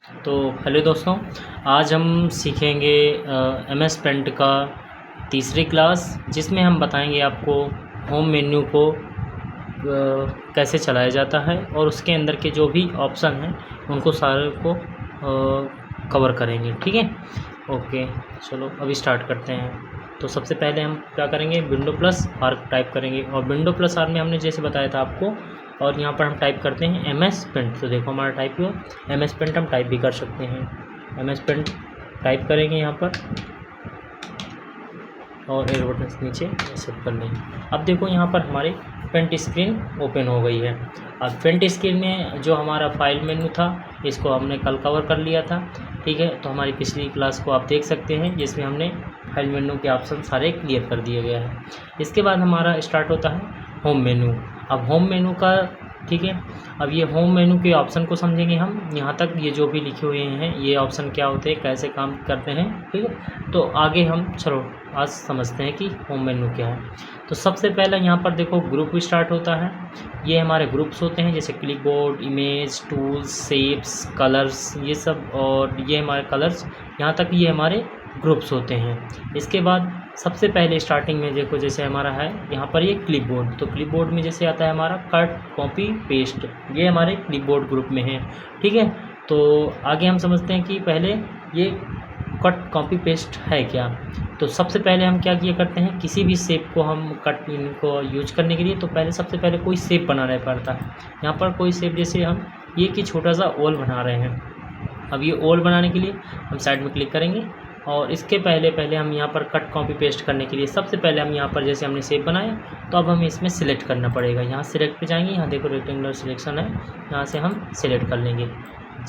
तो हेलो दोस्तों, आज हम सीखेंगे एमएस पेंट का तीसरी क्लास, जिसमें हम बताएंगे आपको होम मेन्यू को कैसे चलाया जाता है और उसके अंदर के जो भी ऑप्शन हैं उनको सारे को कवर करेंगे। ठीक है, ओके। चलो अभी स्टार्ट करते हैं। तो सबसे पहले हम क्या करेंगे, विंडो प्लस आर टाइप करेंगे और विंडो प्लस आर में हमने जैसे बताया था आपको, और यहाँ पर हम टाइप करते हैं एमएस पेंट। तो देखो हमारा टाइप हुआ एमएस पेंट, हम टाइप भी कर सकते हैं। एमएस पेंट टाइप करेंगे यहाँ पर और एरो बटन से नीचे सेट कर लेंगे। अब देखो यहाँ पर हमारी पेंट स्क्रीन ओपन हो गई है। अब पेंट स्क्रीन में जो हमारा फाइल मेन्यू था इसको हमने कल कवर कर लिया था। ठीक है, तो हमारी पिछली क्लास को आप देख सकते हैं जिसमें हमने फाइल मेन्यू के ऑप्शन सारे क्लियर कर दिए गए हैं। इसके बाद हमारा स्टार्ट होता है होम मेन्यू। अब होम मेन्यू का ठीक है, अब ये होम मेन्यू के ऑप्शन को समझेंगे हम। यहाँ तक ये जो भी लिखे हुए हैं ये ऑप्शन क्या होते हैं, कैसे काम करते हैं, ठीक है। तो आगे हम चलो आज समझते हैं कि होम मेन्यू क्या है। तो सबसे पहले यहाँ पर देखो ग्रुप स्टार्ट होता है। ये हमारे ग्रुप्स होते हैं जैसे clipboard, image, tools, shapes, colours, ये सब, और ये हमारे कलर्स, यहाँ तक ये हमारे ग्रुप्स होते हैं। इसके बाद सबसे पहले स्टार्टिंग में देखो जैसे हमारा है यहाँ पर ये क्लिपबोर्ड। तो क्लिपबोर्ड में जैसे आता है हमारा कट, कॉपी, पेस्ट, ये हमारे क्लिपबोर्ड ग्रुप में है। ठीक है, तो आगे हम समझते हैं कि पहले ये कट, कॉपी, पेस्ट है क्या। तो सबसे पहले हम क्या किया करते हैं, किसी भी शेप को हम कट इनको यूज करने के लिए तो पहले सबसे पहले कोई शेप बनाना पड़ता है। यहाँ पर कोई शेप जैसे हम ये कि छोटा सा ओल बना रहे हैं। अब ये ओल बनाने के लिए हम साइड में क्लिक करेंगे और इसके पहले हम यहाँ पर कट, कॉपी, पेस्ट करने के लिए सबसे पहले हम यहाँ पर जैसे हमने शेप बनाया तो अब हमें इसमें सिलेक्ट करना पड़ेगा। यहाँ सिलेक्ट पे जाएंगे, यहाँ देखो रेक्टेंगुलर सिलेक्शन है, यहाँ से हम सिलेक्ट कर लेंगे।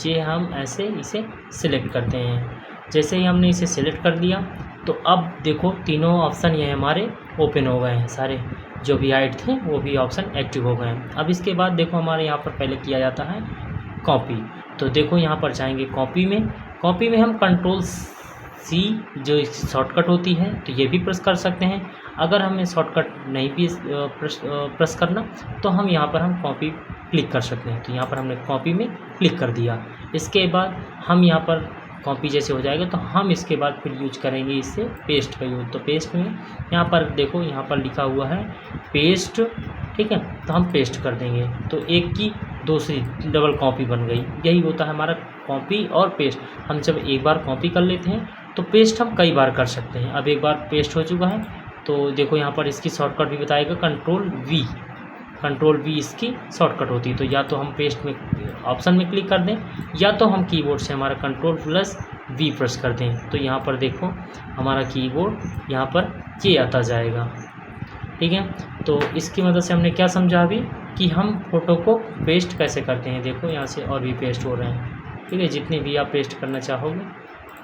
ये हम ऐसे इसे सिलेक्ट करते हैं। जैसे ही हमने इसे सिलेक्ट कर दिया तो अब देखो तीनों ऑप्शन ये हमारे ओपन हो गए हैं, सारे जो भी हाइट थे वो भी ऑप्शन एक्टिव हो गए हैं। अब इसके बाद देखो हमारे यहाँ पर पहले किया जाता है कॉपी। तो देखो यहाँ पर जाएंगे कॉपी में हम कंट्रोल सी जो शॉर्टकट होती है तो ये भी प्रेस कर सकते हैं। अगर हमें शॉर्टकट नहीं भी प्रेस करना तो हम यहाँ पर हम कॉपी क्लिक कर सकते हैं। तो यहाँ पर हमने कॉपी में क्लिक कर दिया। इसके बाद हम यहाँ पर कॉपी जैसे हो जाएगा तो हम इसके बाद फिर यूज करेंगे इससे पेस्ट का यूज। तो पेस्ट में यहाँ पर देखो यहाँ पर लिखा हुआ है पेस्ट, ठीक है, तो हम पेस्ट कर देंगे। तो एक की दूसरी डबल कॉपी बन गई। यही होता है हमारा कॉपी और पेस्ट। हम जब एक बार कॉपी कर लेते हैं तो पेस्ट हम कई बार कर सकते हैं। अब एक बार पेस्ट हो चुका है तो देखो यहाँ पर इसकी शॉर्टकट भी बताएगा कंट्रोल वी इसकी शॉर्टकट होती है। तो या तो हम पेस्ट में ऑप्शन में क्लिक कर दें या तो हम कीबोर्ड से हमारा कंट्रोल प्लस वी प्रेस कर दें। तो यहाँ पर देखो हमारा कीबोर्ड यहाँ पर ये आता जाएगा। ठीक है, तो इसकी मदद से हमने क्या समझा अभी कि हम फ़ोटो को पेस्ट कैसे करते हैं। देखो यहाँ से और भी पेस्ट हो रहे हैं। ठीक है, जितने भी आप पेस्ट करना चाहोगे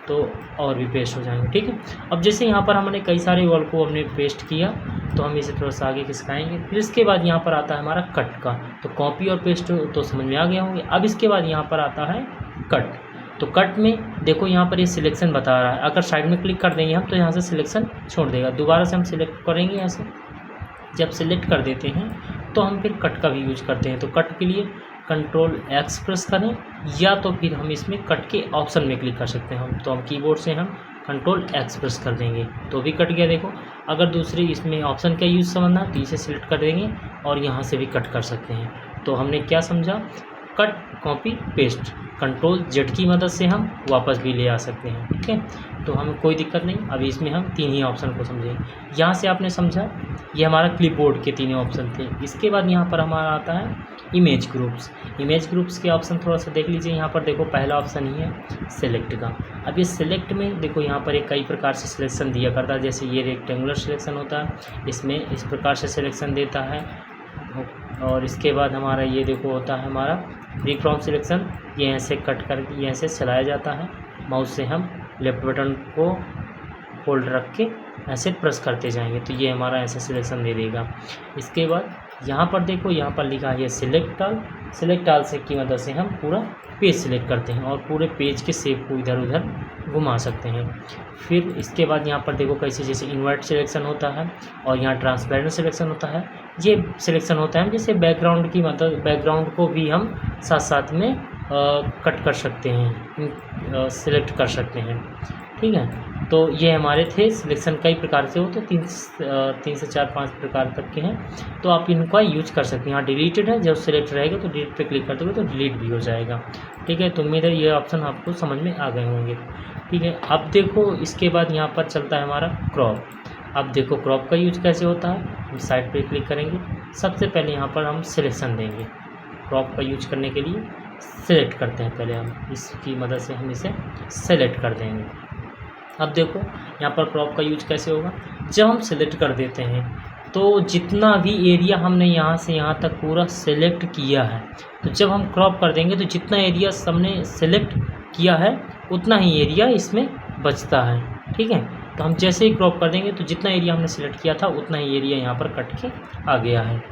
तो और भी पेस्ट हो जाएंगे। ठीक है, अब जैसे यहाँ पर हमने कई सारे वॉल को हमने पेस्ट किया तो हम इसे थोड़ा सा आगे खिसकाएंगे। फिर इसके बाद यहाँ पर आता है हमारा कट का। तो कॉपी और पेस्ट तो समझ में आ गया होंगे। अब इसके बाद यहाँ पर आता है कट। तो कट में देखो यहाँ पर ये सिलेक्शन बता रहा है। अगर साइड में क्लिक कर देंगे हम तो यहाँ से सिलेक्शन छोड़ देगा। दोबारा से हम सिलेक्ट करेंगे यहाँ से। जब सिलेक्ट कर देते हैं तो हम फिर कट का भी यूज करते हैं। तो कट के लिए कंट्रोल एक्स प्रेस करें या तो फिर हम इसमें कट के ऑप्शन में क्लिक कर सकते हैं। तो हम कीबोर्ड से हम कंट्रोल एक्स प्रेस कर देंगे तो भी कट गया। देखो अगर दूसरी इसमें ऑप्शन का यूज़ समझना तो इसे सिलेक्ट कर देंगे और यहाँ से भी कट कर सकते हैं। तो हमने क्या समझा, cut, copy, paste, control Z की मदद से हम वापस भी ले आ सकते हैं। ठीक है, तो हमें कोई दिक्कत नहीं। अभी इसमें हम तीन ही ऑप्शन को समझें। यहाँ से आपने समझा ये हमारा क्लिपबोर्ड के तीनों ऑप्शन थे। इसके बाद यहाँ पर हमारा आता है इमेज ग्रुप्स के ऑप्शन थोड़ा सा देख लीजिए। यहाँ पर देखो पहला ऑप्शन ही है सेलेक्ट का। अब ये सेलेक्ट में देखो यहाँ पर एक कई प्रकार से सिलेक्शन दिया करता है। जैसे ये रेक्टेंगुलर सिलेक्शन होता है, इसमें इस प्रकार से सिलेक्शन देता है। और इसके बाद हमारा ये देखो होता है हमारा फ्री फ्रॉम सिलेक्शन। ये ऐसे कट करके यहाँ से चलाया जाता है। माउस से हम लेफ्ट बटन को होल्ड रख के ऐसे प्रेस करते जाएंगे तो ये हमारा ऐसे सिलेक्शन दे देगा। इसके बाद यहाँ पर देखो यहाँ पर लिखा है सिलेक्ट ऑल से की मदद से हम पूरा पेज सिलेक्ट करते हैं और पूरे पेज के शेप को इधर उधर घुमा सकते हैं। फिर इसके बाद यहाँ पर देखो कैसे जैसे इन्वर्ट सिलेक्शन होता है और यहाँ ट्रांसपेरेंट सिलेक्शन होता है। ये सिलेक्शन होता है जैसे बैकग्राउंड की मतलब बैकग्राउंड को भी हम साथ साथ में कट कर सकते हैं, सिलेक्ट कर सकते हैं। ठीक है, तो ये हमारे थे सिलेक्शन कई प्रकार से हो, तो 3 से 4-5 प्रकार तक के हैं, तो आप इनका यूज कर सकते हैं। यहाँ डिलीटेड है, जब सिलेक्ट रहेगा तो डिलीट पे क्लिक कर दोगे तो डिलीट भी हो जाएगा। ठीक है, तो उम्मीद है ये ऑप्शन आपको समझ में आ गए होंगे। ठीक है, अब देखो इसके बाद यहाँ पर चलता है हमारा क्रॉप। अब देखो क्रॉप का यूज कैसे होता है, हम साइड पे क्लिक करेंगे। सबसे पहले यहाँ पर हम सिलेक्शन देंगे। क्रॉप का यूज करने के लिए सेलेक्ट करते हैं, पहले हम इसकी मदद से हम इसे सेलेक्ट कर देंगे। अब देखो यहाँ पर क्रॉप का यूज कैसे होगा, जब हम सेलेक्ट कर देते हैं तो जितना भी एरिया हमने यहाँ से यहाँ तक पूरा सेलेक्ट किया है, तो जब हम क्रॉप कर देंगे तो जितना एरिया हमने सेलेक्ट किया है उतना ही एरिया इसमें बचता है। ठीक है, तो हम जैसे ही क्रॉप कर देंगे तो जितना एरिया हमने सेलेक्ट किया था उतना ही एरिया यहाँ पर कट के आ गया है।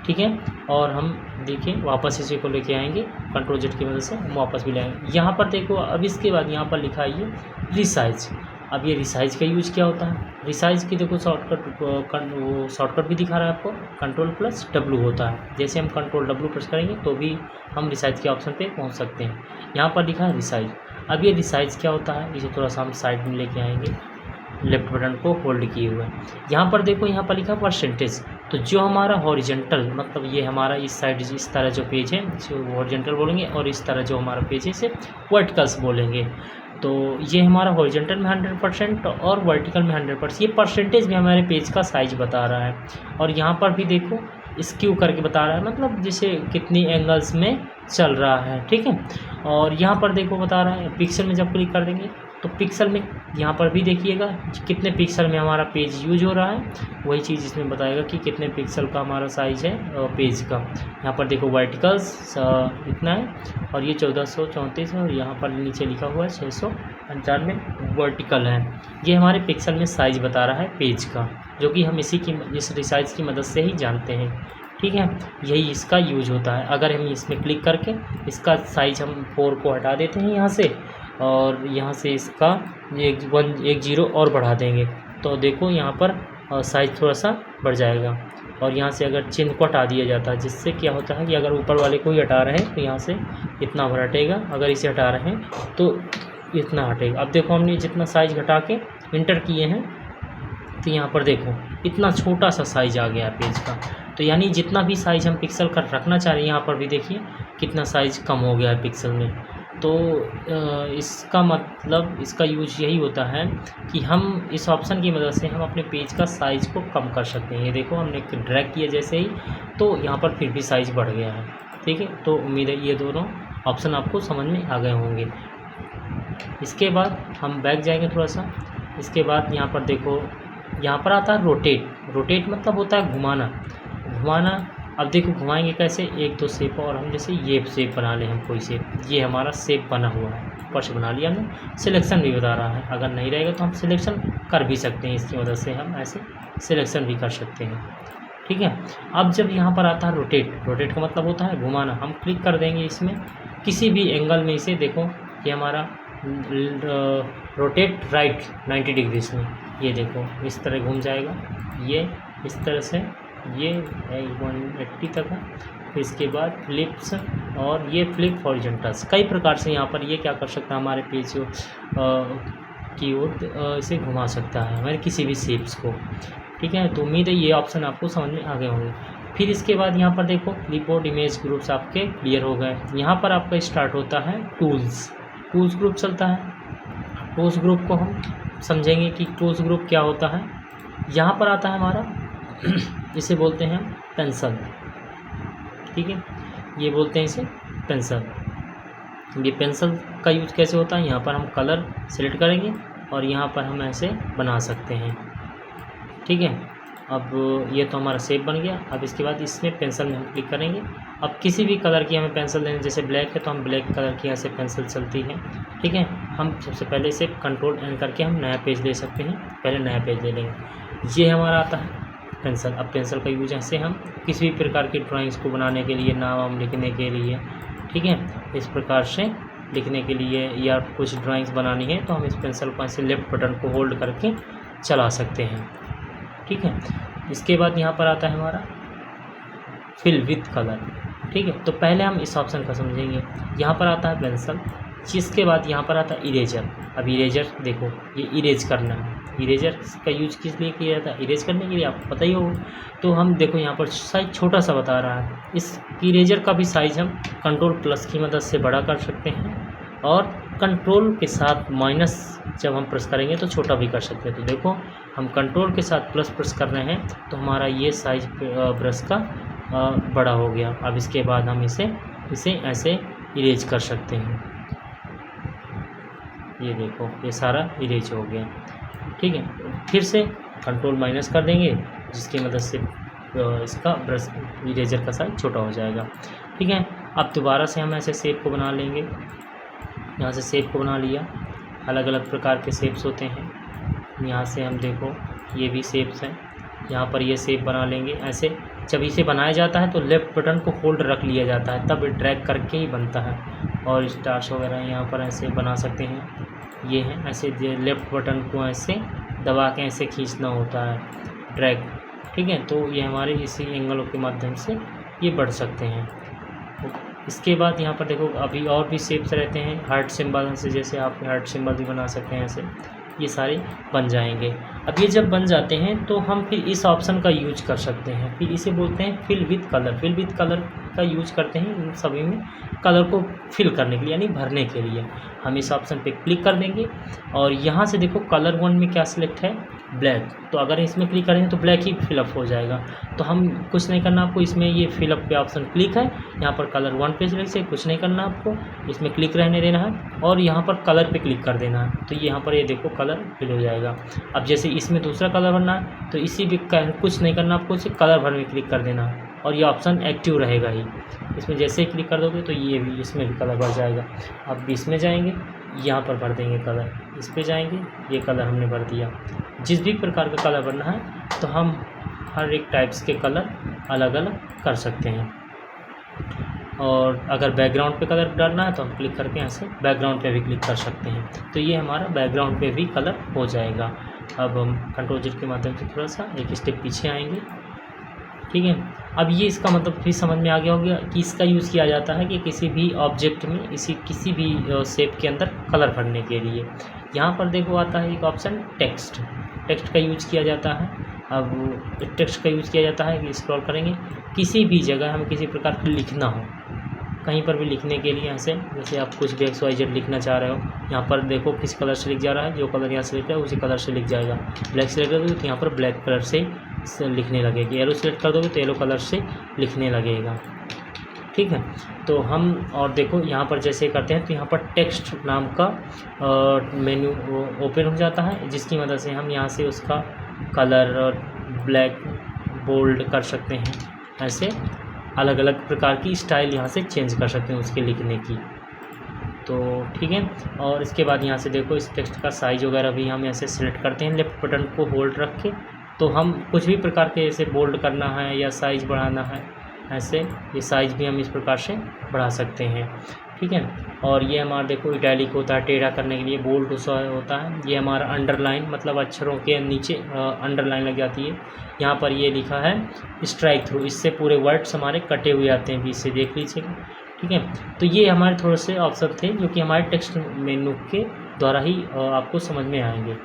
ठीक है, और हम देखिए वापस इसी को लेके आएंगे, कंट्रोल जेड की मदद से हम वापस भी लाएंगे। यहाँ पर देखो अब इसके बाद यहाँ पर लिखा है ये रिसाइज। अब ये रिसाइज का यूज क्या होता है, रिसाइज की देखो शॉर्टकट भी दिखा रहा है आपको, Ctrl+W होता है। जैसे हम Ctrl+W प्रेस करेंगे तो भी हम रिसाइज के ऑप्शन पे पहुँच सकते हैं। यहाँ पर लिखा है रिसाइज। अब ये रिसाइज क्या होता है, इसे थोड़ा सा हम साइड में लेके आएंगे, लेफ्ट बटन को होल्ड किए हुए। यहाँ पर देखो यहाँ पर लिखा परसेंटेज, तो जो हमारा हॉरिजेंटल मतलब ये हमारा इस साइड इस तरह जो पेज है जो हॉरिजेंटल बोलेंगे, और इस तरह जो हमारा पेज है इसे वर्टिकल्स बोलेंगे। तो ये हमारा हॉरिजेंटल में 100% और वर्टिकल में 100%। ये परसेंटेज भी हमारे पेज का साइज बता रहा है। और यहाँ पर भी देखो स्क्यू करके बता रहा है, मतलब जैसे कितनी एंगल्स में चल रहा है। ठीक है, और यहाँ पर देखो बता रहा है पिक्सल में जब क्लिक कर देंगे तो पिक्सल में यहाँ पर भी देखिएगा कितने पिक्सल में हमारा पेज यूज हो रहा है, वही चीज़ इसमें बताएगा कि कितने पिक्सल का हमारा साइज है पेज का। यहाँ पर देखो वर्टिकल्स इतना है और ये 1434 है, और यहाँ पर नीचे लिखा हुआ है 695 वर्टिकल है। ये हमारे पिक्सल में साइज बता रहा है पेज का, जो कि हम इस रिसाइज की मदद से ही जानते हैं। ठीक है, यही इसका यूज होता है। अगर हम इसमें क्लिक करके इसका साइज हम 4 को हटा देते हैं यहाँ से, और यहाँ से इसका 1 0 और बढ़ा देंगे, तो देखो यहाँ पर साइज थोड़ा सा बढ़ जाएगा। और यहाँ से अगर चिन्ह को हटा दिया जाता है, जिससे क्या होता है कि अगर ऊपर वाले को ही हटा रहे हैं तो यहाँ से इतना भर हटेगा, अगर इसे हटा रहे हैं तो इतना हटेगा। अब देखो हमने जितना साइज घटा के इंटर किए हैं तो यहाँ पर देखो इतना छोटा सा साइज आ गया है पेज का। तो यानी जितना भी साइज हम पिक्सल का रखना चाह रहे हैं, यहाँ पर भी देखिए कितना साइज कम हो गया है पिक्सल में। तो इसका मतलब इसका यूज यही होता है कि हम इस ऑप्शन की मदद से हम अपने पेज का साइज़ को कम कर सकते हैं। ये देखो हमने ड्रैग किया जैसे ही, तो यहाँ पर फिर भी साइज़ बढ़ गया है। ठीक है, तो उम्मीद है ये दोनों ऑप्शन आपको समझ में आ गए होंगे। इसके बाद हम बैक जाएंगे थोड़ा सा। इसके बाद यहाँ पर देखो यहाँ पर आता है रोटेट। रोटेट मतलब होता है घुमाना। अब देखो घुमाएंगे कैसे, 1-2 शेप, और हम जैसे ये शेप बना लें, हम कोई शेप, ये हमारा शेप बना हुआ है, ऊपर से बना लिया हमने। सिलेक्शन भी बता रहा है, अगर नहीं रहेगा तो हम सिलेक्शन कर भी सकते हैं, इसकी मदद से हम ऐसे सिलेक्शन भी कर सकते हैं। ठीक है, अब जब यहाँ पर आता है रोटेट का मतलब होता है घुमाना। हम क्लिक कर देंगे इसमें किसी भी एंगल में, इसे देखो ये हमारा रोटेट राइट 90 डिग्रीज में, ये देखो इस तरह घूम जाएगा, ये इस तरह से, ये 180 तक है। फिर इसके बाद फ्लिप्स, और ये फ्लिप हॉरिजॉन्टल्स। कई प्रकार से यहाँ पर ये क्या कर सकता है, हमारे पेज की ओर इसे घुमा सकता है हमारे किसी भी शेप्स को। ठीक है, तो उम्मीद है ये ऑप्शन आपको समझ में आ गए होंगे। फिर इसके बाद यहाँ पर देखो क्लिपबोर्ड इमेज ग्रुप्स आपके क्लियर हो गए। यहाँ पर आपका स्टार्ट होता है टूल्स ग्रुप चलता है। टूल्स ग्रुप को हम समझेंगे कि टूल्स ग्रुप क्या होता है। यहाँ पर आता है हमारा इसे बोलते हैं पेंसिल। ठीक है, ये बोलते हैं इसे पेंसिल। ये पेंसिल का यूज कैसे होता है, यहाँ पर हम कलर सेलेक्ट करेंगे और यहाँ पर हम ऐसे बना सकते हैं। ठीक है, अब ये तो हमारा शेप बन गया। अब इसके बाद इसमें पेंसिल में हम क्लिक करेंगे। अब किसी भी कलर की हमें पेंसिल लेनी, जैसे ब्लैक है तो हम ब्लैक कलर की ऐसे पेंसिल चलती है। ठीक है, हम सबसे पहले इसे कंट्रोल एन करके हम नया पेज ले सकते हैं। पहले नया पेज ले लेंगे। ये हमारा आता है पेंसिल। अब पेंसिल का यूज ऐसे हम किसी भी प्रकार की ड्राइंग्स को बनाने के लिए, नाम लिखने के लिए, ठीक है, इस प्रकार से लिखने के लिए या कुछ ड्राइंग्स बनानी है तो हम इस पेंसिल को ऐसे लेफ्ट बटन को होल्ड करके चला सकते हैं। ठीक है, इसके बाद यहाँ पर आता है हमारा फिल विथ कलर। ठीक है। तो पहले हम इस ऑप्शन का समझेंगे। यहाँ पर आता है पेंसिल, जिसके बाद यहाँ पर आता है इरेजर। अब इरेजर देखो, ये इरेज करना है। इरेजर का यूज किस लिए किया जाता है? इरेज करने के लिए, आपको पता ही होगा। तो हम देखो यहाँ पर साइज छोटा सा बता रहा है। इस इरेजर का भी साइज हम कंट्रोल प्लस की मदद से बड़ा कर सकते हैं, और कंट्रोल के साथ माइनस जब हम प्रेस करेंगे तो छोटा भी कर सकते हैं। तो देखो हम कंट्रोल के साथ प्लस प्रेस कर रहे हैं तो हमारा ये साइज ब्रश का बड़ा हो गया। अब इसके बाद हम इसे ऐसे इरेज कर सकते हैं। ये देखो ये सारा इरेज हो गया, ठीक है। फिर से कंट्रोल माइनस कर देंगे, जिसकी मदद से इसका ब्रश इरेजर का साइज छोटा हो जाएगा, ठीक है। अब दोबारा से हम ऐसे शेप को बना लेंगे। यहाँ से शेप को बना लिया, अलग अलग प्रकार के शेप्स होते हैं। यहाँ से हम देखो ये भी शेप्स हैं, यहाँ पर ये शेप बना लेंगे ऐसे। जब इसे बनाया जाता है तो लेफ़्ट बटन को होल्ड रख लिया जाता है, तब ड्रैग करके ही बनता है। और स्टार्स वगैरह यहाँ पर ऐसे बना सकते हैं। ये है ऐसे, लेफ़्ट बटन को ऐसे दबा के ऐसे खींचना होता है, ड्रैग, ठीक है। तो ये हमारे इसी एंगलों के माध्यम से ये बढ़ सकते हैं। इसके बाद यहाँ पर देखो अभी और भी शेप्स रहते हैं हार्ट सिंबल से, जैसे आप हार्ट सिंबल भी बना सकते हैं ऐसे, ये सारे बन जाएंगे। अब ये जब बन जाते हैं तो हम फिर इस ऑप्शन का यूज कर सकते हैं। फिर इसे बोलते हैं fill with colour. Fill with colour का यूज करते हैं इन सभी में कलर को फिल करने के लिए, यानी भरने के लिए। हम इस ऑप्शन पे क्लिक कर देंगे और यहाँ से देखो कलर 1 में क्या सिलेक्ट है, ब्लैक। तो अगर इसमें क्लिक करेंगे तो ब्लैक ही फिलअप हो जाएगा। तो हम कुछ नहीं करना आपको, इसमें ये फिलअप पे ऑप्शन क्लिक है, यहाँ पर कलर 1 पे सिलेक्ट से कुछ नहीं करना आपको, इसमें क्लिक रहने देना है और यहाँ पर कलर पे क्लिक कर देना है। तो यहाँ पर ये देखो कलर फिल हो जाएगा। अब जैसे इसमें दूसरा कलर भरना है तो इसी भी कुछ नहीं करना आपको, इसे कलर भर में क्लिक कर देना है और ये ऑप्शन एक्टिव रहेगा ही। इसमें जैसे ही क्लिक कर दोगे तो ये भी, इसमें भी कलर भर जाएगा। अब इसमें जाएंगे, यहाँ पर भर देंगे कलर, इस पे जाएंगे, ये कलर हमने भर दिया। जिस भी प्रकार का कलर भरना है तो हम हर एक टाइप्स के कलर अलग अलग कर सकते हैं। और अगर बैकग्राउंड पे कलर डालना है तो हम क्लिक करके ऐसे बैकग्राउंड पे भी क्लिक कर सकते हैं। तो ये हमारा बैकग्राउंड पे भी कलर हो जाएगा। अब हम कंट्रोल जेड के माध्यम से थोड़ा सा एक स्टेप पीछे आएंगे, ठीक है। अब ये इसका मतलब भी समझ में आ गया होगा कि इसका यूज़ किया जाता है कि किसी भी ऑब्जेक्ट में किसी भी शेप के अंदर कलर भरने के लिए। यहाँ पर देखो आता है एक ऑप्शन टेक्स्ट। टेक्स्ट का यूज़ किया जाता है। अब टेक्स्ट का यूज़ किया जाता है कि स्क्रॉल करेंगे, किसी भी जगह हम किसी प्रकार का लिखना हो, कहीं पर भी लिखने के लिए ऐसे, जैसे आप कुछ भी XYZ लिखना चाह रहे हो, यहाँ पर देखो किस कलर से लिख जा रहा है, जो कलर यहाँ सेलेक्ट है उसी कलर से लिख जाएगा। ब्लैक सेलेक्ट कर दोगे तो यहाँ पर ब्लैक कलर से लिखने लगेगी, येलो सेलेक्ट कर दोगे तो येलो कलर से लिखने लगेगा, ठीक है। तो हम और देखो यहाँ पर जैसे करते हैं तो यहाँ पर टेक्स्ट नाम का मेन्यू ओपन हो जाता है, जिसकी मदद से हम यहाँ से उसका कलर ब्लैक बोल्ड कर सकते हैं। ऐसे अलग अलग प्रकार की स्टाइल यहाँ से चेंज कर सकते हैं उसके लिखने की, तो ठीक है। और इसके बाद यहाँ से देखो इस टेक्स्ट का साइज़ वगैरह भी हम ऐसे सिलेक्ट करते हैं लेफ्ट बटन को होल्ड रख के। तो हम कुछ भी प्रकार के ऐसे बोल्ड करना है या साइज़ बढ़ाना है, ऐसे ये साइज़ भी हम इस प्रकार से बढ़ा सकते हैं, ठीक है। और ये हमारा देखो इटैलिक होता है, टेढ़ा करने के लिए बोल्ड होता है। ये हमारा अंडरलाइन, मतलब अक्षरों के नीचे अंडरलाइन लग जाती है। यहाँ पर ये लिखा है स्ट्राइक थ्रू, इससे पूरे वर्ड्स हमारे कटे हुए आते हैं, भी इसे देख लीजिएगा, ठीक है। तो ये हमारे थोड़े से ऑप्शन थे जो कि हमारे टेक्स्ट मेनू के द्वारा ही आपको समझ में आएंगे।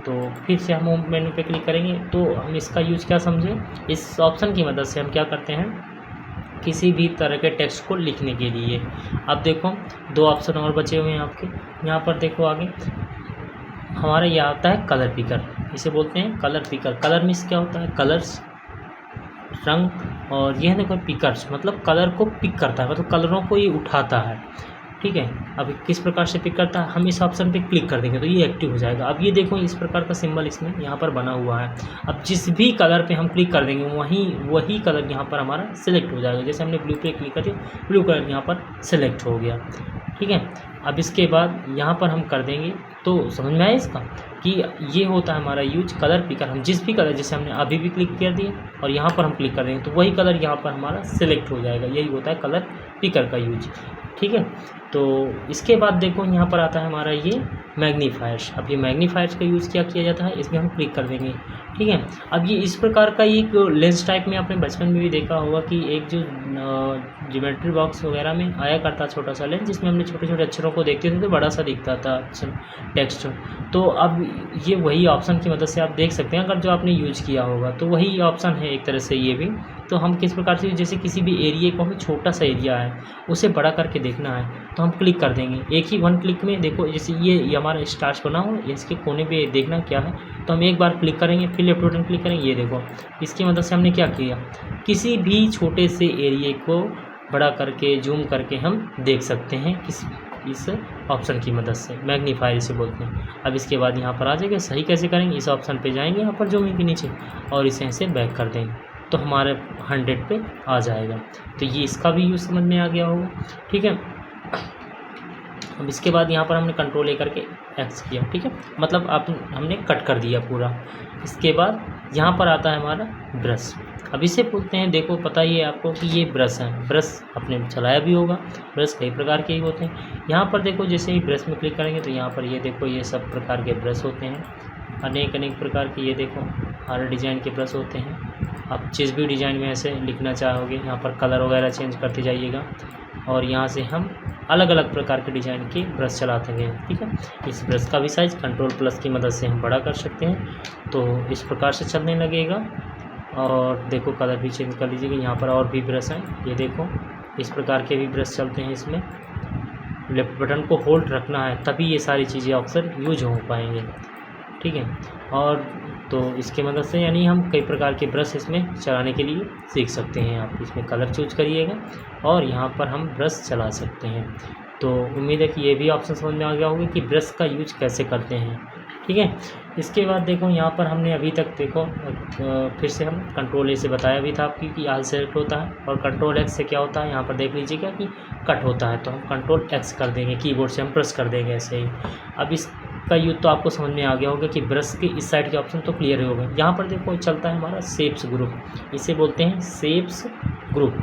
तो फिर से हम होम मेनू पे क्लिक करेंगे तो हम इसका यूज़ क्या समझें, इस ऑप्शन की मदद से हम क्या करते हैं किसी भी तरह के टेक्स्ट को लिखने के लिए। अब देखो 2 ऑप्शन और बचे हुए हैं आपके। यहाँ पर देखो आगे हमारा ये आता है कलर पिकर, इसे बोलते हैं कलर पिकर। कलर मीन्स क्या होता है, कलर्स, रंग, और यह देखो पिकर्स मतलब कलर को पिक करता है, मतलब कलरों को ये उठाता है, ठीक है। अब किस प्रकार से पिक करता है, हम इस ऑप्शन पे क्लिक कर देंगे तो ये एक्टिव हो जाएगा। अब ये देखो इस प्रकार का सिंबल इसमें यहाँ पर बना हुआ है। अब जिस भी कलर पे हम क्लिक कर देंगे वही कलर यहाँ पर हमारा सिलेक्ट हो जाएगा। जैसे हमने ब्लू पे क्लिक कर दिया, ब्लू कलर यहाँ पर सिलेक्ट हो गया, ठीक है। अब इसके बाद यहाँ पर हम कर देंगे तो समझ में आया इसका कि ये होता है हमारा यूज कलर पिकर। हम जिस भी कलर, जैसे हमने अभी भी क्लिक कर दिए और यहाँ पर हम क्लिक कर देंगे तो वही कलर यहाँ पर हमारा सिलेक्ट हो जाएगा। यही होता है कलर पिकर का यूज, ठीक है। तो इसके बाद देखो यहाँ पर आता है हमारा ये मैग्नीफायर्स। अब ये मैग्नीफायर्स का यूज़ क्या किया जाता है, इसमें हम क्लिक कर देंगे ठीक है। अब ये इस प्रकार का एक लेंस टाइप में आपने बचपन में भी देखा होगा कि एक जो ज्योमेट्री बॉक्स वगैरह में आया करता छोटा सा लेंस, जिसमें हमने छोटे छोटे अक्षरों को देखते थे तो बड़ा सा दिखता था अक्षर टेक्स्ट। तो अब ये वही ऑप्शन की मदद से आप देख सकते हैं, अगर जो आपने यूज किया होगा तो वही ऑप्शन है एक तरह से ये भी। तो हम किस प्रकार से, जैसे किसी भी एरिया को हमें छोटा सा एरिया है उसे बड़ा करके देखना है तो हम क्लिक कर देंगे, एक ही वन क्लिक में। देखो जैसे ये हमारा स्टार्स बना हो, इसके कोने पे देखना क्या है, तो हम एक बार क्लिक करेंगे, फिर लेफ्ट बटन क्लिक करेंगे। ये देखो इसकी मदद से हमने क्या किया, किसी भी छोटे से एरिया को बड़ा करके जूम करके हम देख सकते हैं इस ऑप्शन की मदद से, मैग्नीफायर इसे बोलते हैं। अब इसके बाद यहाँ पर आ जाएगा, सही कैसे करेंगे, इस ऑप्शन पे जाएंगे यहाँ पर जूमिंग के नीचे और इसे ऐसे बैक कर देंगे तो हमारे 100 पे आ जाएगा। तो ये इसका भी यूज़ समझ में आ गया होगा, ठीक है। अब इसके बाद यहाँ पर हमने कंट्रोल लेकर के एक्स किया, ठीक है, मतलब हमने कट कर दिया पूरा। इसके बाद यहाँ पर आता है हमारा ब्रश। अब इसे बोलते हैं, देखो पता ही है आपको कि ये ब्रश है, ब्रश आपने चलाया भी होगा, ब्रश कई प्रकार के ही होते हैं। यहाँ पर देखो जैसे ही ब्रश में क्लिक करेंगे तो यहाँ पर ये देखो ये सब प्रकार के ब्रश होते हैं, अनेक प्रकार के। ये देखो हर डिज़ाइन के ब्रश होते हैं। आप जिस भी डिज़ाइन में ऐसे लिखना चाहोगे यहाँ पर कलर वगैरह चेंज करते जाइएगा और यहाँ से हम अलग अलग प्रकार के डिज़ाइन के ब्रश चलाते हैं, ठीक है। इस ब्रश का भी साइज़ कंट्रोल प्लस की मदद से हम बड़ा कर सकते हैं, तो इस प्रकार से चलने लगेगा। और देखो कलर भी चेंज कर लीजिएगा। यहाँ पर और भी ब्रश हैं, ये देखो इस प्रकार के भी ब्रश चलते हैं। इसमें लेफ्ट बटन को होल्ड रखना है तभी ये सारी चीज़ें अक्सर यूज हो पाएंगे, ठीक है। और तो इसके मदद से यानी हम कई प्रकार के ब्रश इसमें चलाने के लिए सीख सकते हैं। आप इसमें कलर चूज करिएगा और यहाँ पर हम ब्रश चला सकते हैं। तो उम्मीद है कि ये भी ऑप्शन समझ में आ गया होगा कि ब्रश का यूज कैसे करते हैं, ठीक है। इसके बाद देखो यहाँ पर हमने अभी तक देखो फिर से हम कंट्रोल ए से बताया भी था आपकी कि आल सेलेक्ट होता है और कंट्रोल एक्स से क्या होता है, यहाँ पर देख लीजिएगा कि कट होता है, तो हम कंट्रोल एक्स कर देंगे, कीबोर्ड से हम प्रेस कर देंगे ऐसे ही। अब इसका यूज तो आपको समझ में आ गया होगा कि ब्रश के इस साइड के ऑप्शन तो क्लियर हो गए। यहाँ पर देखो चलता है हमारा शेप्स ग्रुप, इसे बोलते हैं शेप्स ग्रुप।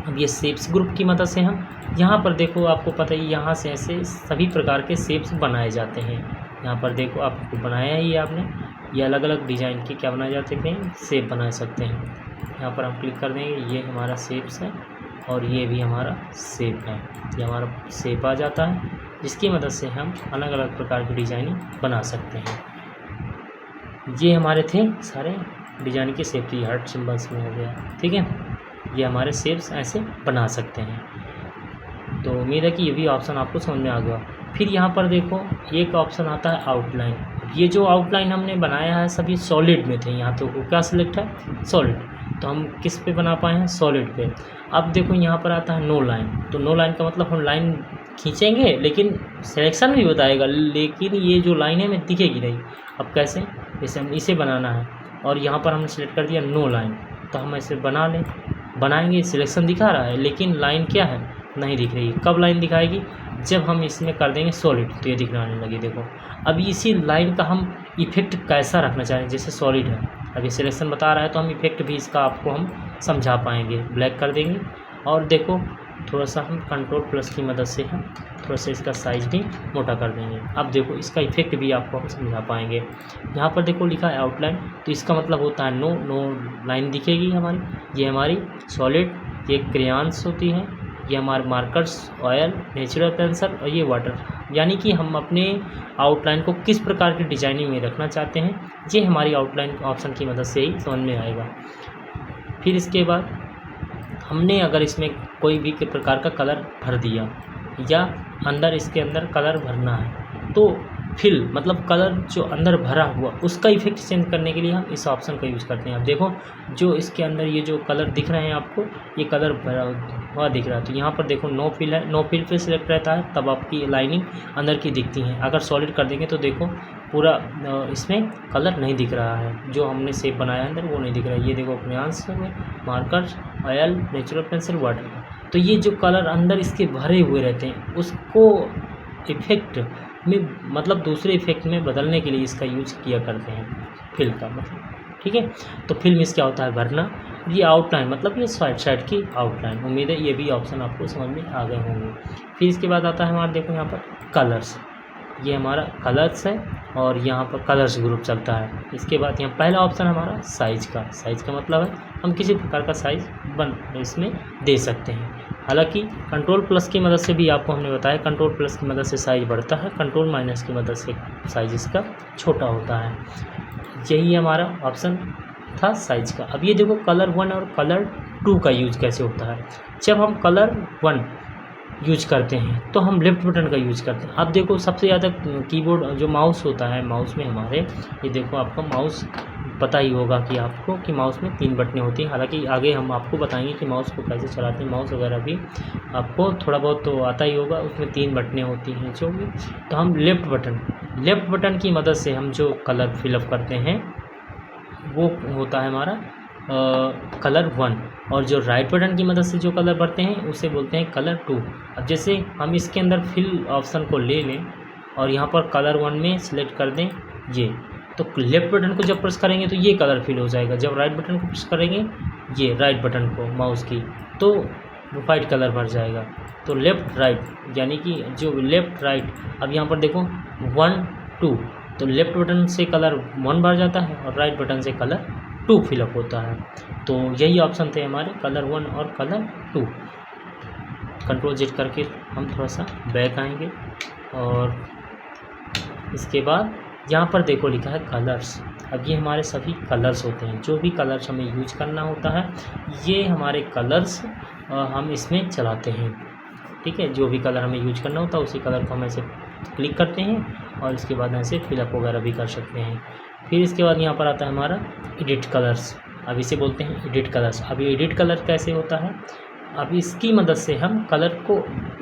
अब ये शेप्स ग्रुप की मदद से हम यहाँ पर देखो आपको पता ही यहाँ से ऐसे सभी प्रकार के शेप्स बनाए जाते हैं। यहाँ पर देखो आपको बनाया ही आपने, ये अलग अलग डिज़ाइन के क्या बनाए जाते हैं, शेप बना सकते हैं। यहाँ पर हम क्लिक कर देंगे, ये हमारा शेप्स है और ये भी हमारा शेप है, ये हमारा शेप आ जाता है, जिसकी मदद से हम अलग अलग प्रकार की डिज़ाइनिंग बना सकते हैं। ये हमारे थे सारे डिज़ाइन के शेप की हार्ट सिंबल्स में हो गया, ठीक है। ये हमारे शेप्स ऐसे बना सकते हैं। तो उम्मीद है कि ये भी ऑप्शन आपको समझ में आ गया। फिर यहाँ पर देखो एक ऑप्शन आता है आउटलाइन। ये जो आउटलाइन हमने बनाया है सब ये सॉलिड में थे, यहाँ तो क्या सिलेक्ट है, सॉलिड, तो हम किस पे बना पाए हैं, सॉलिड पे। अब देखो यहाँ पर आता है नो लाइन, तो नो लाइन का मतलब हम लाइन खींचेंगे लेकिन सिलेक्शन भी बताएगा, लेकिन ये जो लाइन है हमें दिखेगी नहीं। अब कैसे, जैसे हम इसे बनाना है और यहाँ पर हमने सेलेक्ट कर दिया नो लाइन, तो हम ऐसे बनाएंगे, सिलेक्शन दिखा रहा है लेकिन लाइन क्या है, नहीं दिख रही। कब लाइन दिखाएगी, जब हम इसमें कर देंगे सॉलिड तो ये दिखने आने लगी। देखो अब इसी लाइन का हम इफेक्ट कैसा रखना चाहें, जैसे सॉलिड है, अब ये सिलेक्शन बता रहा है तो हम इफेक्ट भी इसका आपको हम समझा पाएंगे। ब्लैक कर देंगे और देखो थोड़ा सा हम कंट्रोल प्लस की मदद से हम थोड़ा सा इसका साइज़ भी मोटा कर देंगे। अब देखो इसका इफेक्ट भी आपको हम समझा पाएंगे। यहाँ पर देखो लिखा है आउटलाइन, तो इसका मतलब होता है नो लाइन दिखेगी हमारी। ये हमारी सॉलिड, ये क्रेयॉन्स होती है, ये हमारे मार्कर्स, ऑयल, नेचुरल पेंसिल और ये वाटर, यानी कि हम अपने आउटलाइन को किस प्रकार की डिजाइनिंग में रखना चाहते हैं, ये हमारी आउटलाइन ऑप्शन की मदद से ही समझ में आएगा। फिर इसके बाद हमने अगर इसमें कोई भी प्रकार का कलर भर दिया या अंदर इसके अंदर कलर भरना है, तो फिल मतलब कलर जो अंदर भरा हुआ उसका इफेक्ट चेंज करने के लिए हम इस ऑप्शन का यूज़ करते हैं। अब देखो जो इसके अंदर ये जो कलर दिख रहे हैं आपको, ये कलर भरा हुआ दिख रहा है, तो यहाँ पर देखो नो फिल है, नो फिल पे सिलेक्ट रहता है तब आपकी लाइनिंग अंदर की दिखती है। अगर सॉलिड कर देंगे तो देखो पूरा इसमें कलर नहीं दिख रहा है, जो हमने शेप बनाया है अंदर वो नहीं दिख रहा है। ये देखो क्रेयॉन्स में markers, oil, natural pencil, water का, तो ये जो कलर अंदर इसके भरे हुए रहते हैं उसको इफेक्ट में मतलब दूसरे इफेक्ट में बदलने के लिए इसका यूज किया करते हैं, फिल का मतलब, ठीक है। तो फिल्म में क्या होता है, भरना। ये आउटलाइन मतलब ये साइड की आउटलाइन। उम्मीद है ये भी ऑप्शन आपको समझ में आ गए होंगे। फिर इसके बाद आता है हमारा देखो यहाँ पर कलर्स। ये हमारा कलर्स है और यहाँ पर कलर्स ग्रुप चलता है। इसके बाद यहाँ पहला ऑप्शन हमारा साइज़ का मतलब है हम किसी प्रकार का साइज़ इसमें दे सकते हैं। हालांकि कंट्रोल प्लस की मदद से भी आपको हमने बताया, कंट्रोल प्लस की मदद से साइज़ बढ़ता है, कंट्रोल माइनस की मदद से साइज़ इसका छोटा होता है। यही हमारा ऑप्शन था साइज़ का। अब ये देखो कलर 1 और कलर 2 का यूज़ कैसे होता है। जब हम कलर 1 यूज करते हैं तो हम लेफ़्ट बटन का यूज करते हैं। अब देखो सबसे ज़्यादा कीबोर्ड जो माउस होता है, माउस में हमारे ये देखो आपको माउस पता ही होगा कि आपको कि माउस में 3 बटनें होती हैं। हालांकि आगे हम आपको बताएंगे कि माउस को कैसे चलाते हैं, माउस वगैरह भी आपको थोड़ा बहुत तो आता ही होगा। उसमें 3 बटनें होती हैं जो भी, तो हम लेफ़्ट बटन की मदद से हम जो कलर फिलअप करते हैं वो होता है हमारा कलर 1, और जो राइट बटन की मदद से जो कलर भरते हैं उसे बोलते हैं कलर 2। अब जैसे हम इसके अंदर फिल ऑप्शन को ले लें और यहाँ पर कलर 1 में सिलेक्ट कर दें ये, तो लेफ़्ट बटन को जब प्रेस करेंगे तो ये कलर फिल हो जाएगा। जब राइट बटन को प्रेस करेंगे ये राइट बटन को माउस की, तो वाइट कलर भर जाएगा। तो लेफ़्ट राइट यानी कि जो लेफ़्ट राइट, अब यहाँ पर देखो 1 2, तो लेफ़्ट बटन से कलर 1 भर जाता है और राइट बटन से कलर 2 फिलअप होता है। तो यही ऑप्शन थे हमारे कलर 1 और कलर 2। कंट्रोल जेड करके हम थोड़ा सा बैक आएंगे और इसके बाद यहाँ पर देखो लिखा है कलर्स। अब ये हमारे सभी कलर्स होते हैं, जो भी कलर्स हमें यूज करना होता है ये हमारे कलर्स हम इसमें चलाते हैं। ठीक है, जो भी कलर हमें यूज करना होता है उसी कलर को हम ऐसे क्लिक करते हैं और इसके बाद ऐसे फिलअप वगैरह भी कर सकते हैं। फिर इसके बाद यहाँ पर आता है हमारा एडिट कलर्स। अब इसे बोलते हैं एडिट कलर्स। अब ये एडिट कलर कैसे होता है, अब इसकी मदद से हम कलर को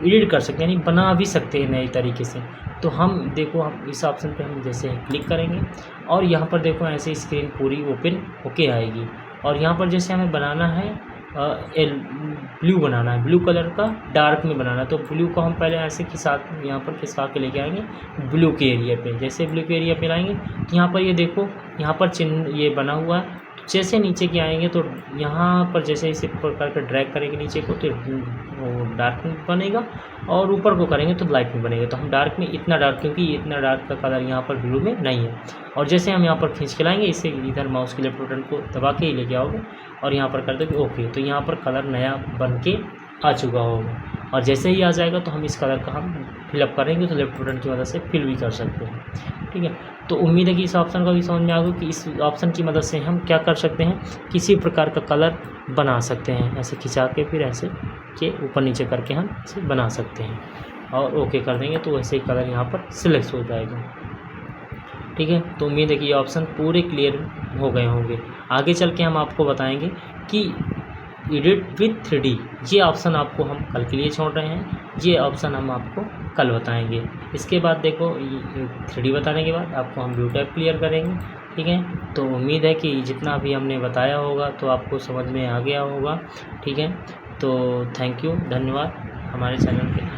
एडिट कर सकते हैं, यानी बना भी सकते हैं नए तरीके से। तो हम देखो हम इस ऑप्शन पे हम जैसे क्लिक करेंगे और यहाँ पर देखो ऐसे स्क्रीन पूरी ओपन होके आएगी। और यहाँ पर जैसे हमें बनाना है ब्लू बनाना है, ब्लू कलर का डार्क में बनाना है, तो ब्लू को हम पहले ऐसे यहाँ पर खिसका के लेके आएंगे ब्लू के एरिया पे। जैसे ब्लू के एरिया पे लाएंगे तो यहाँ पर ये देखो यहाँ पर चिन्ह ये बना हुआ है। जैसे नीचे के आएंगे तो यहाँ पर जैसे इसी प्रकार का ड्रैग करेंगे नीचे को तो वो डार्क में बनेगा और ऊपर को करेंगे तो ब्लैक में बनेगा। तो हम डार्क में इतना डार्क, क्योंकि इतना डार्क का कलर यहाँ पर ब्लू में नहीं है। और जैसे हम यहाँ पर खींच के लाएंगे इसे इधर माउस के लेफ्ट बटन को दबा के ही लेके आओगे और यहाँ पर कर दोगे ओके, तो यहाँ पर कलर नया बन के आ चुका होगा। और जैसे ही आ जाएगा तो हम इस कलर का हम फिलअप करेंगे तो लेफ्ट बटन की मदद से फिल भी कर सकते हैं। ठीक है, तो उम्मीद है कि इस ऑप्शन का भी समझ में आ गया कि इस ऑप्शन की मदद से हम क्या कर सकते हैं, किसी प्रकार का कलर बना सकते हैं। ऐसे खिंचा के फिर ऐसे के ऊपर नीचे करके हम इसे बना सकते हैं और ओके कर देंगे तो वैसे ही कलर यहाँ पर सिलेक्ट हो जाएगा। ठीक है, तो उम्मीद है कि ये ऑप्शन पूरे क्लियर हो गए होंगे। आगे चल के हम आपको बताएंगे कि एडिट विथ 3D ये ऑप्शन आपको हम कल के लिए छोड़ रहे हैं, ये ऑप्शन हम आपको कल बताएंगे। इसके बाद देखो 3D बताने के बाद आपको हम व्यू टैब क्लियर करेंगे। ठीक है, तो उम्मीद है कि जितना भी हमने बताया होगा तो आपको समझ में आ गया होगा। ठीक है, तो थैंक यू, धन्यवाद हमारे चैनल पे